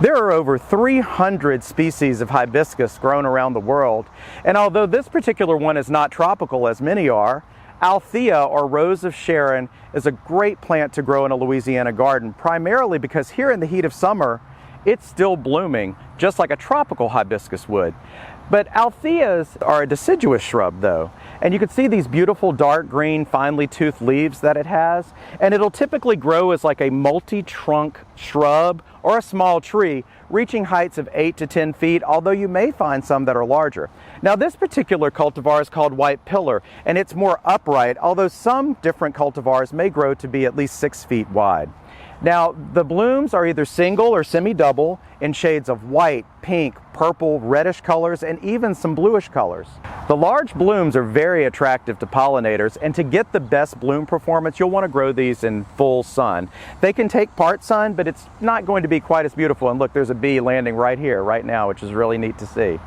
There are over 300 species of hibiscus grown around the world, and although this particular one is not tropical as many are, Althea, or Rose of Sharon, is a great plant to grow in a Louisiana garden, primarily because here in the heat of summer, it's still blooming, just like a tropical hibiscus would. But Altheas are a deciduous shrub though, and you can see these beautiful dark green finely toothed leaves that it has, and it'll typically grow as like a multi-trunk shrub or a small tree, reaching heights of 8 to 10 feet, although you may find some that are larger. Now this particular cultivar is called white pillar, and it's more upright, although some different cultivars may grow to be at least 6 feet wide. Now, the blooms are either single or semi-double in shades of white, pink, purple, reddish colors, and even some bluish colors. The large blooms are very attractive to pollinators, and to get the best bloom performance, you'll want to grow these in full sun. They can take part sun, but it's not going to be quite as beautiful. And look, there's a bee landing right here, right now, which is really neat to see.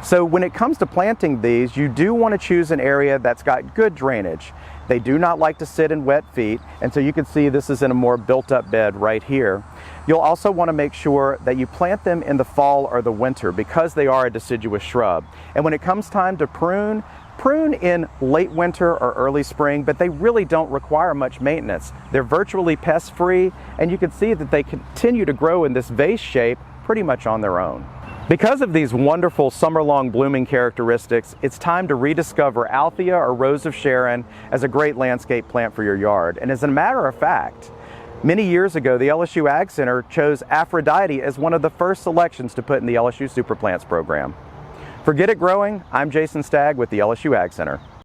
So when it comes to planting these, you do want to choose an area that's got good drainage. They do not like to sit in wet feet, and so you can see this is in a more built-up bed right here. You'll also want to make sure that you plant them in the fall or the winter because they are a deciduous shrub. And when it comes time to prune in late winter or early spring, but they really don't require much maintenance. They're virtually pest-free, and you can see that they continue to grow in this vase shape pretty much on their own. Because of these wonderful summer-long blooming characteristics, it's time to rediscover Althea or Rose of Sharon as a great landscape plant for your yard. And as a matter of fact, many years ago, the LSU AgCenter chose Aphrodite as one of the first selections to put in the LSU Super Plants program. For Get It Growing, I'm Jason Stagg with the LSU AgCenter.